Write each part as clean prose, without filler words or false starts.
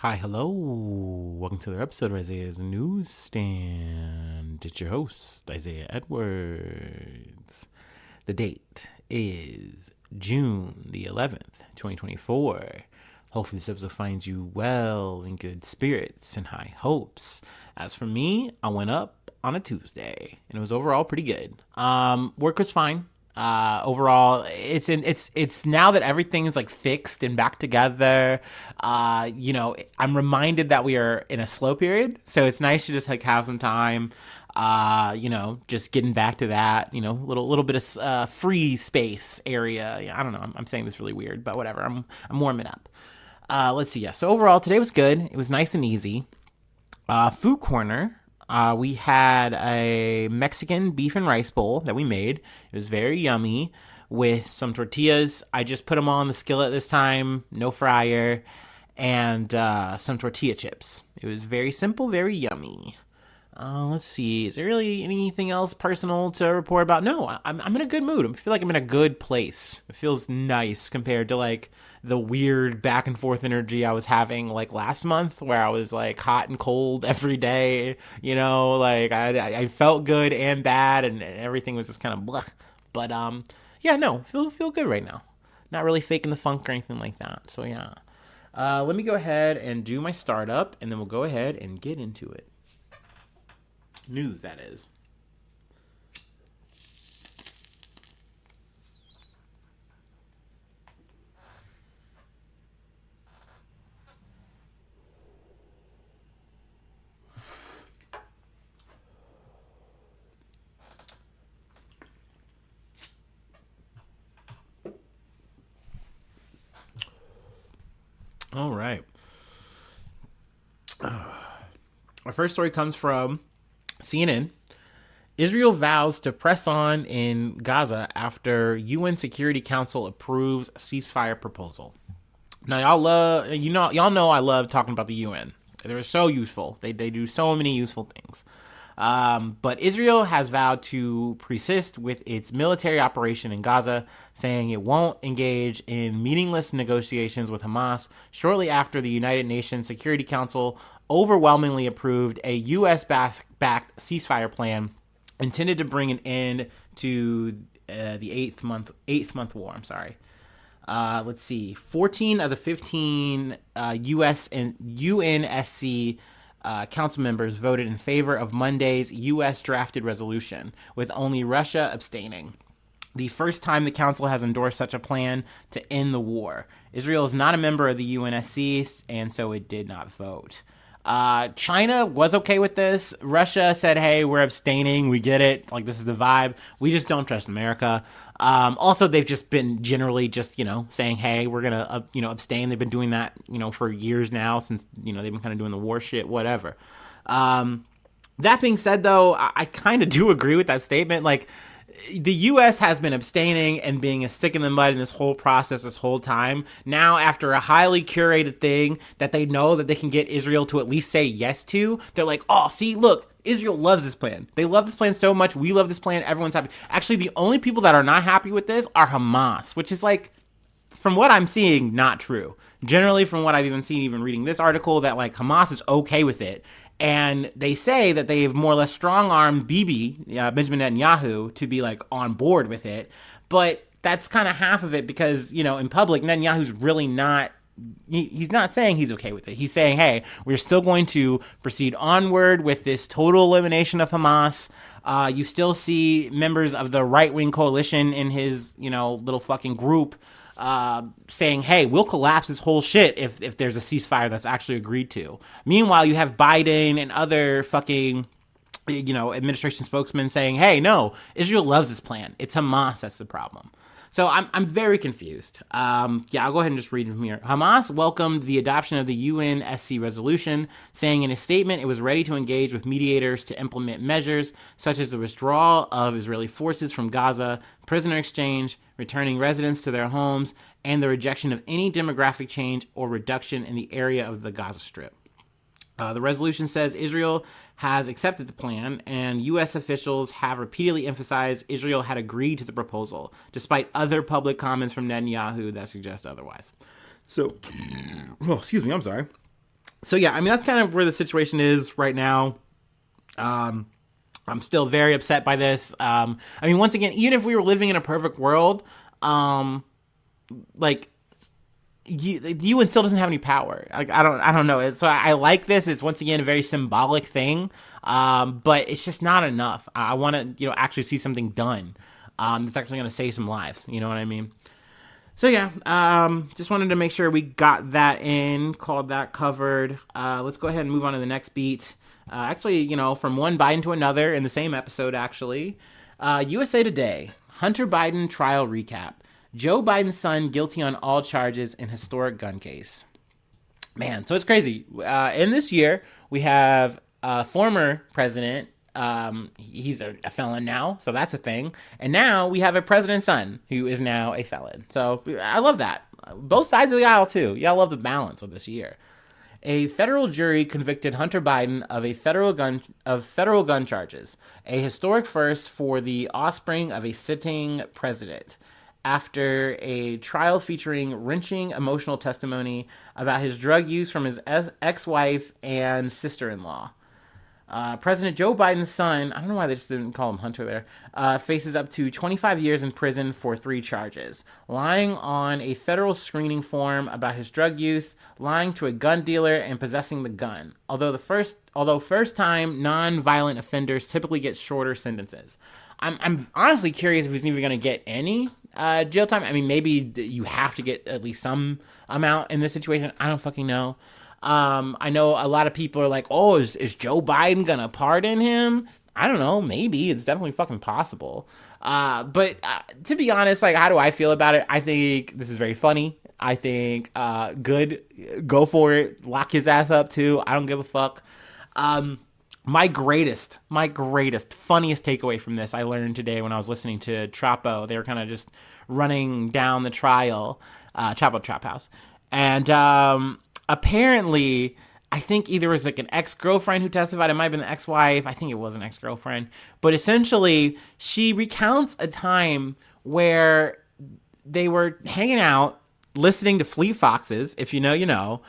Hi, hello. Welcome to another episode of Isaiah's Newsstand. It's your host, Isaiah Edwards. The date is June the 11th, 2024. Hopefully this episode finds you well, in good spirits, and high hopes. As for me, I went up on a Tuesday, and it was overall pretty good. Work was fine. Overall, it's now that everything is like fixed and back together. I'm reminded that we are in a slow period, so it's nice to just like have some time. Just getting back to that. Little bit of free space area. Yeah, I don't know. I'm saying this really weird, but whatever. I'm warming up. Let's see. Yeah. So overall, today was good. It was nice and easy. Food corner. We had a Mexican beef and rice bowl that we made. It was very yummy with some tortillas. I just put them all in the skillet this time, no fryer, and some tortilla chips. It was very simple, very yummy. Let's see. Is there really anything else personal to report about? No, I'm in a good mood. I feel like I'm in a good place. It feels nice compared to like the weird back and forth energy I was having like last month, where I was like hot and cold every day. Like I felt good and bad, and everything was just kind of blah. But yeah, no, feel good right now. Not really faking the funk or anything like that. So yeah. Let me go ahead and do my startup, and then we'll go ahead and get into it. News, that is. All right. Our first story comes from CNN. Israel vows to press on in Gaza after UN Security Council approves ceasefire proposal. Now, y'all know I love talking about the UN. They're so useful. They do so many useful things. But Israel has vowed to persist with its military operation in Gaza, saying it won't engage in meaningless negotiations with Hamas shortly after the United Nations Security Council overwhelmingly approved a U.S.-backed ceasefire plan intended to bring an end to the eighth month war. Let's see. 14 of the 15 U.S. and UNSC council members voted in favor of Monday's U.S. drafted resolution, with only Russia abstaining. The first time the council has endorsed such a plan to end the war. Israel is not a member of the UNSC, and so it did not vote. China was okay with this. Russia said, hey, we're abstaining. We get it. Like, this is the vibe. We just don't trust America. Also, they've just been generally just, saying, hey, we're going to, abstain. They've been doing that, for years now since, they've been kind of doing the war shit, whatever. That being said, though, I kind of do agree with that statement. Like, the U.S. has been abstaining and being a stick in the mud in this whole process this whole time. Now, after a highly curated thing that they know that they can get Israel to at least say yes to, they're like, oh, see, look, Israel loves this plan. They love this plan so much. We love this plan. Everyone's happy. Actually, the only people that are not happy with this are Hamas, which is like, from what I'm seeing, not true. Generally, from what I've even seen, even reading this article, that like Hamas is okay with it. And they say that they've more or less strong-armed Bibi, Benjamin Netanyahu, to be like on board with it. But that's kind of half of it because, in public, Netanyahu's really not, he's not saying he's okay with it. He's saying, hey, we're still going to proceed onward with this total elimination of Hamas. You still see members of the right-wing coalition in his, little fucking group saying, hey, we'll collapse this whole shit if there's a ceasefire that's actually agreed to. Meanwhile, you have Biden and other fucking, administration spokesmen saying, hey, no, Israel loves this plan. It's Hamas that's the problem. So I'm very confused. I'll go ahead and just read from here. Hamas welcomed the adoption of the UNSC resolution, saying in a statement it was ready to engage with mediators to implement measures such as the withdrawal of Israeli forces from Gaza, prisoner exchange, returning residents to their homes, and the rejection of any demographic change or reduction in the area of the Gaza Strip. The resolution says Israel has accepted the plan, and U.S. officials have repeatedly emphasized Israel had agreed to the proposal, despite other public comments from Netanyahu that suggest otherwise. So, excuse me, I'm sorry. So yeah, I mean, that's kind of where the situation is right now. Um, I'm still very upset by this. I mean, once again, even if we were living in a perfect world, um, like the UN still doesn't have any power. Like I don't know. So I like this. It's once again a very symbolic thing, but it's just not enough. I want to actually see something done. That's actually going to save some lives. You know what I mean? So yeah, just wanted to make sure we got that in, called that covered. Let's go ahead and move on to the next beat. Actually, from one Biden to another in the same episode, actually. USA Today, Hunter Biden trial recap. Joe Biden's son guilty on all charges in historic gun case. Man, so it's crazy. In this year, we have former president. He's a felon now, so that's a thing. And now we have a president's son who is now a felon. So I love that. Both sides of the aisle, too. Yeah, I love the balance of this year. A federal jury convicted Hunter Biden of federal gun charges, a historic first for the offspring of a sitting president, after a trial featuring wrenching emotional testimony about his drug use from his ex-wife and sister-in-law. President Joe Biden's son, I don't know why they just didn't call him Hunter there, faces up to 25 years in prison for 3 charges. Lying on a federal screening form about his drug use, lying to a gun dealer, and possessing the gun. Although first-time non-violent offenders typically get shorter sentences. I'm honestly curious if he's even going to get any jail time. I mean, maybe you have to get at least some amount in this situation. I don't fucking know. I know a lot of people are like, oh, is Joe Biden gonna pardon him? I don't know. Maybe. It's definitely fucking possible. But to be honest, like, how do I feel about it? I think this is very funny. I think good. Go for it. Lock his ass up too. I don't give a fuck. My greatest, funniest takeaway from this I learned today when I was listening to Trapo. They were kind of just running down the trial, Chapo Trap House. And apparently, I think either it was like an ex-girlfriend who testified. It might have been the ex-wife. I think it was an ex-girlfriend. But essentially, she recounts a time where they were hanging out, listening to Fleet Foxes, if you know, you know.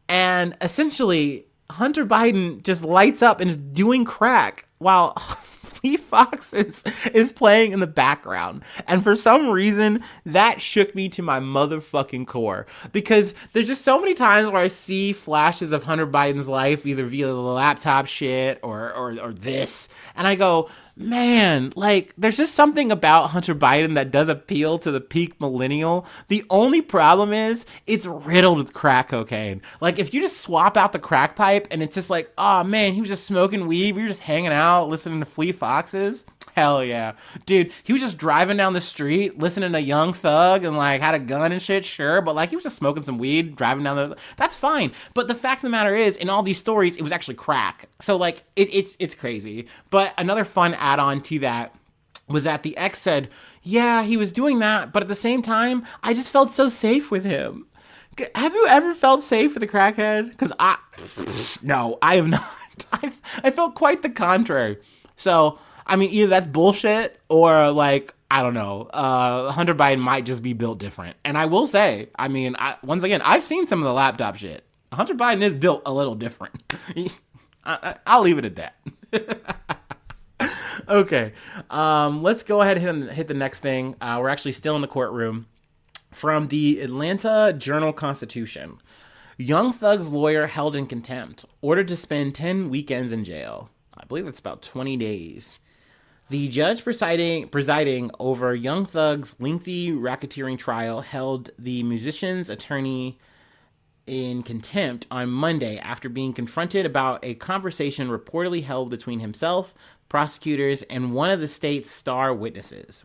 And essentially, Hunter Biden just lights up and is doing crack while Fleet Fox is playing in the background. And for some reason, that shook me to my motherfucking core. Because there's just so many times where I see flashes of Hunter Biden's life, either via the laptop shit or this. And I go, man, like, there's just something about Hunter Biden that does appeal to the peak millennial. The only problem is it's riddled with crack cocaine. Like, if you just swap out the crack pipe and it's just like, oh man, he was just smoking weed, we were just hanging out, listening to Fleet Foxes. Hell yeah. Dude, he was just driving down the street, listening to Young Thug and like had a gun and shit, sure, but like he was just smoking some weed, driving down the... That's fine. But the fact of the matter is, in all these stories, it was actually crack. So like, it's crazy. But another fun add-on to that was that the ex said, yeah, he was doing that, but at the same time, I just felt so safe with him. Have you ever felt safe with a crackhead? Because no, I have not. I felt quite the contrary. So... I mean, either that's bullshit or, like, I don't know, Hunter Biden might just be built different. And I will say, I mean, once again, I've seen some of the laptop shit. Hunter Biden is built a little different. I'll leave it at that. Okay, let's go ahead and hit the next thing. We're actually still in the courtroom. From the Atlanta Journal-Constitution. Young Thug's lawyer held in contempt, ordered to spend 10 weekends in jail. I believe that's about 20 days. The judge presiding over Young Thug's lengthy racketeering trial held the musician's attorney in contempt on Monday after being confronted about a conversation reportedly held between himself, prosecutors, and one of the state's star witnesses.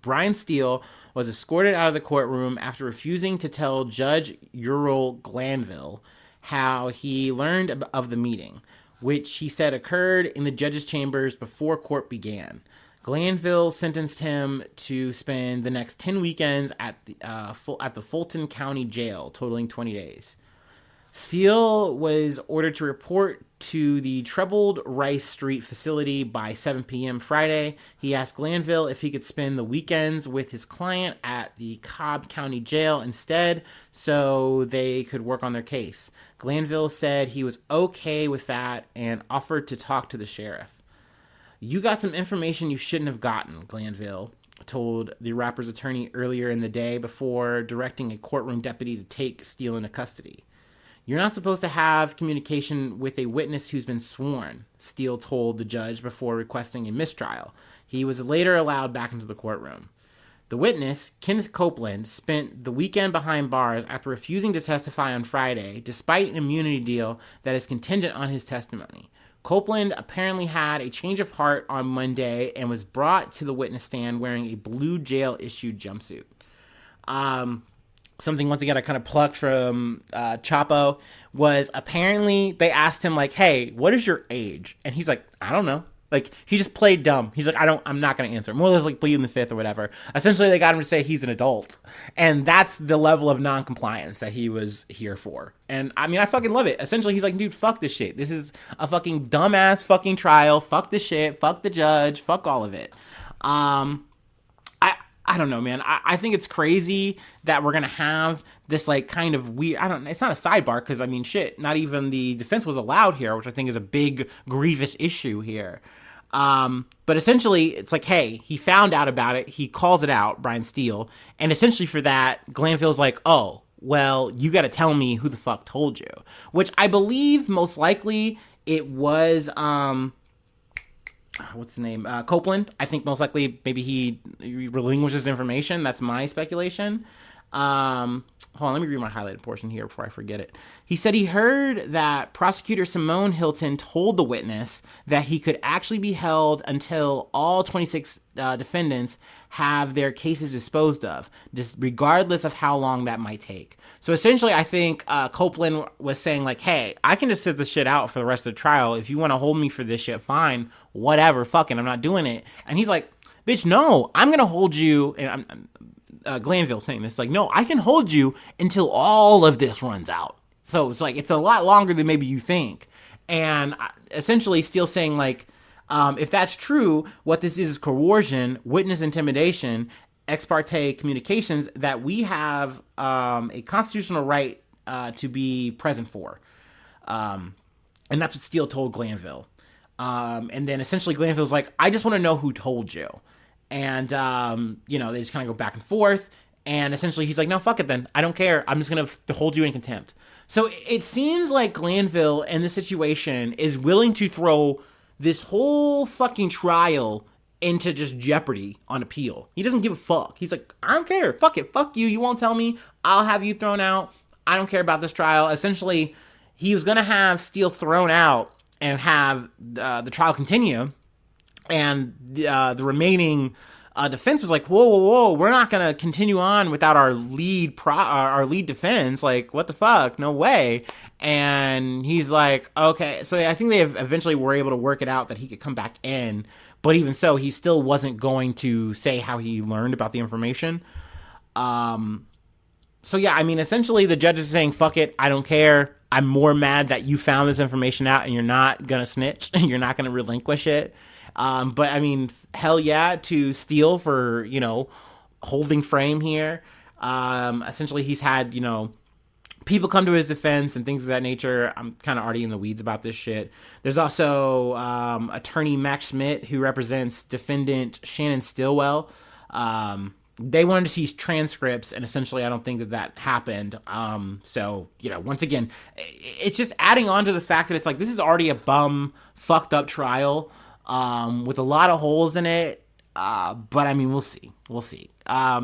Brian Steele was escorted out of the courtroom after refusing to tell Judge Uriel Glanville how he learned of the meeting, which he said occurred in the judge's chambers before court began. Glanville sentenced him to spend the next 10 weekends at the Fulton County Jail, totaling 20 days. Steele was ordered to report to the troubled Rice Street facility by 7 p.m. Friday. He asked Glanville if he could spend the weekends with his client at the Cobb County Jail instead so they could work on their case. Glanville said he was okay with that and offered to talk to the sheriff. "You got some information you shouldn't have gotten," Glanville told the rapper's attorney earlier in the day before directing a courtroom deputy to take Steele into custody. "You're not supposed to have communication with a witness who's been sworn," Steele told the judge before requesting a mistrial. He was later allowed back into the courtroom. The witness, Kenneth Copeland, spent the weekend behind bars after refusing to testify on Friday, despite an immunity deal that is contingent on his testimony. Copeland apparently had a change of heart on Monday and was brought to the witness stand wearing a blue jail-issued jumpsuit. Something, once again, I kind of plucked from Chapo was apparently they asked him, like, "Hey, what is your age?" And he's like, "I don't know." Like, he just played dumb. He's like, I'm not going to answer. More or less like pleading the fifth or whatever. Essentially, they got him to say he's an adult. And that's the level of non-compliance that he was here for. And, I mean, I fucking love it. Essentially, he's like, dude, fuck this shit. This is a fucking dumbass fucking trial. Fuck this shit. Fuck the judge. Fuck all of it. I don't know, man. I think it's crazy that we're going to have this, like, kind of weird... it's not a sidebar, because, I mean, shit, not even the defense was allowed here, which I think is a big, grievous issue here. But essentially, it's like, hey, he found out about it. He calls it out, Brian Steele. And essentially for that, Glanville's like, oh, well, you got to tell me who the fuck told you. Which I believe most likely it was... what's the name? Copeland. I think most likely maybe he relinquishes information. That's my speculation. Hold on, let me read my highlighted portion here before I forget it. He said he heard that prosecutor Simone Hilton told the witness that he could actually be held until all 26 defendants have their cases disposed of, just regardless of how long that might take. So essentially, I think Copeland was saying, like, hey, I can just sit this shit out for the rest of the trial. If you want to hold me for this shit, fine, whatever, fucking, I'm not doing it. And he's like, bitch, no, I'm going to hold you, and Glanville saying this, like, no, I can hold you until all of this runs out. So it's like, it's a lot longer than maybe you think. And essentially still saying, like, if that's true, what this is coercion, witness intimidation, ex parte communications that we have a constitutional right to be present for. And that's what Steele told Glanville. And then essentially Glanville's like, I just want to know who told you. And, they just kind of go back and forth. And essentially he's like, no, fuck it then. I don't care. I'm just going to hold you in contempt. So it seems like Glanville in this situation is willing to throw this whole fucking trial into just jeopardy on appeal. He doesn't give a fuck. He's like, I don't care. Fuck it. Fuck you. You won't tell me. I'll have you thrown out. I don't care about this trial. Essentially, he was going to have Steele thrown out and have the trial continue. And the remaining defense was like, whoa, we're not going to continue on without our lead defense. Like, what the fuck? No way. And he's like, okay. So I think they eventually were able to work it out that he could come back in. But even so, he still wasn't going to say how he learned about the information. So yeah, I mean, essentially the judge is saying, fuck it, I don't care. I'm more mad that you found this information out and you're not going to snitch. You're not going to relinquish it. But I mean, hell yeah to Steele for, holding frame here. Essentially he's had, people come to his defense and things of that nature. I'm kind of already in the weeds about this shit. There's also, attorney Max Schmidt, who represents defendant Shannon Stillwell. They wanted to see transcripts, and essentially I don't think that happened. So, once again, it's just adding on to the fact that it's like, this is already a fucked up trial. With a lot of holes in it. But I mean, we'll see. I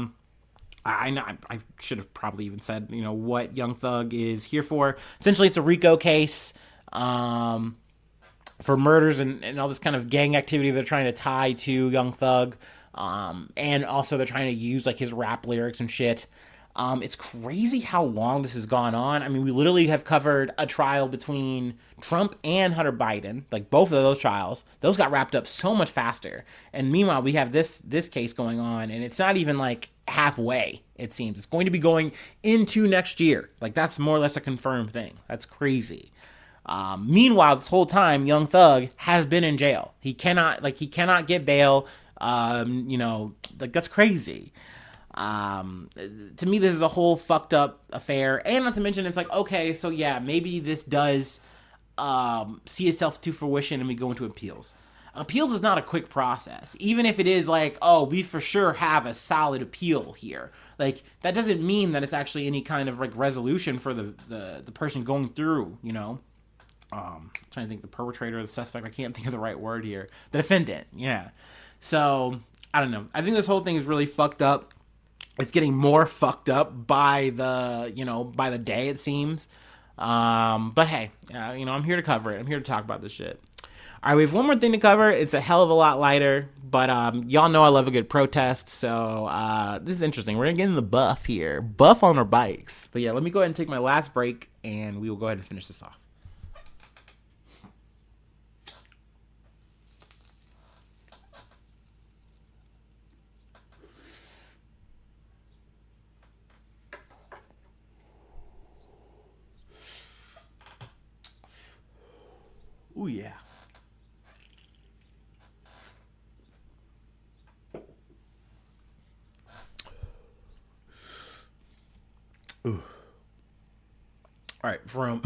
know I should have probably even said, what Young Thug is here for. Essentially, it's a RICO case, for murders and all this kind of gang activity they're trying to tie to Young Thug. And also they're trying to use like his rap lyrics and shit. It's crazy how long this has gone on. I mean, we literally have covered a trial between Trump and Hunter Biden, like both of those trials. Those got wrapped up so much faster. And meanwhile, we have this case going on, and it's not even like halfway. it seems. It's going to be going into next year. Like, that's more or less a confirmed thing. That's crazy. Meanwhile, this whole time, Young Thug has been in jail. He cannot get bail. That's crazy. To me, this is a whole fucked up affair. And not to mention, it's like, okay, so yeah, maybe this does see itself to fruition and we go into appeals. Appeals is not a quick process. Even if it is like, oh, we for sure have a solid appeal here. Like, that doesn't mean that it's actually any kind of like resolution for the person going through, trying to think, the perpetrator or the suspect. I can't think of the right word here. The defendant. Yeah. So I don't know. I think this whole thing is really fucked up. It's getting more fucked up by the day, it seems. But hey, I'm here to cover it. I'm here to talk about this shit. All right, we have one more thing to cover. It's a hell of a lot lighter, but y'all know I love a good protest, so this is interesting. We're going to get in the buff here. Buff on our bikes. But yeah, let me go ahead and take my last break, and we will go ahead and finish this off. Ooh, yeah. Ooh. All right, from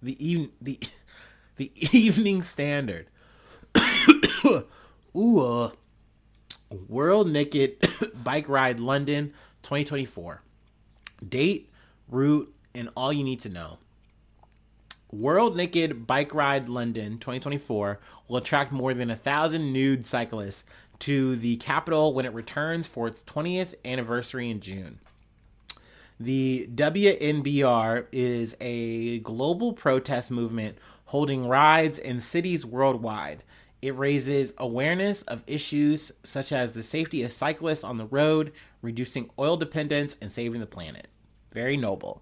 the Evening Standard. Ooh, World Naked Bike Ride London 2024. Date, route, and all you need to know. World Naked Bike Ride London 2024 will attract more than 1,000 nude cyclists to the capital when it returns for its 20th anniversary in June. The WNBR is a global protest movement holding rides in cities worldwide. It raises awareness of issues such as the safety of cyclists on the road, reducing oil dependence, and saving the planet. Very noble.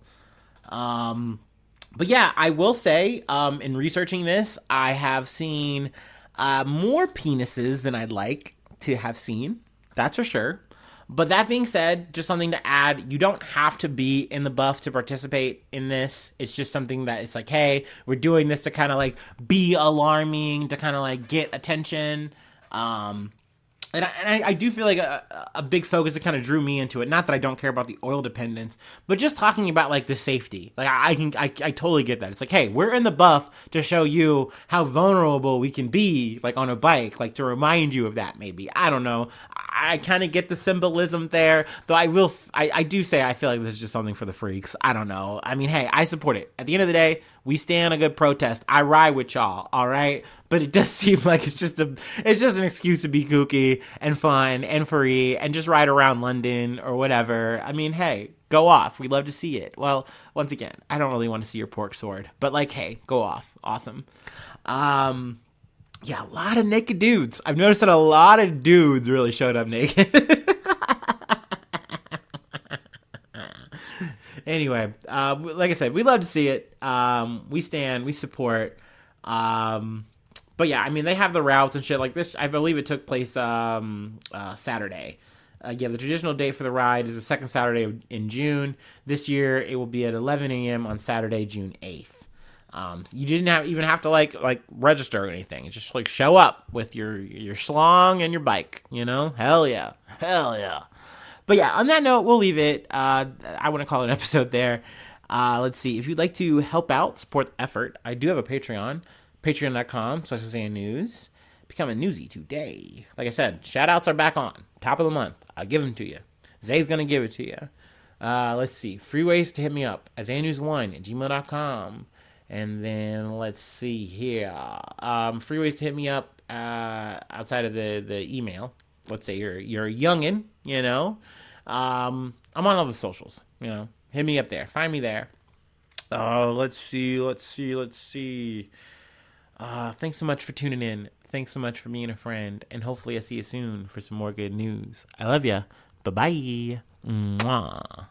But yeah, I will say, in researching this, I have seen more penises than I'd like to have seen. That's for sure. But that being said, just something to add, you don't have to be in the buff to participate in this. It's just something that it's like, hey, we're doing this to kind of like be alarming, to kind of like get attention. And I do feel like a big focus that kind of drew me into it. Not that I don't care about the oil dependence, but just talking about like the safety. Like I totally get that. It's like, hey, we're in the buff to show you how vulnerable we can be, like on a bike, like to remind you of that. Maybe, I don't know. I kind of get the symbolism there, though. I do say I feel like this is just something for the freaks. I don't know. I mean, hey, I support it. At the end of the day, we stand a good protest. I ride with y'all, all right? But it does seem like it's just an excuse to be kooky and fun and free and just ride around London or whatever. I mean, hey, go off. We'd love to see it. Well, once again, I don't really want to see your pork sword, but like, hey, go off. Awesome. Yeah, a lot of naked dudes. I've noticed that a lot of dudes really showed up naked. Anyway, like I said, we love to see it. We stand, we support. But yeah, I mean, they have the routes and shit like this. I believe it took place Saturday. Yeah, the traditional date for the ride is the second Saturday in June. This year, it will be at 11 a.m. on Saturday, June 8th. You didn't even have to like register or anything. It's just like show up with your schlong and your bike. Hell yeah. But yeah, on that note, we'll leave it. I want to call it an episode there. Let's see. If you'd like to help out, support the effort, I do have a Patreon. Patreon.com/ZayNews. Become a newsie today. Like I said, shout outs are back on. Top of the month. I'll give them to you. Zay's going to give it to you. Let's see. Free ways to hit me up. ZayNews1@gmail.com. And then let's see here. Free ways to hit me up outside of the email. Let's say you're a youngin', I'm on all the socials, Hit me up there. Find me there. Let's see. Thanks so much for tuning in. Thanks so much for being a friend. And hopefully I see you soon for some more good news. I love ya. Bye-bye. Mwah.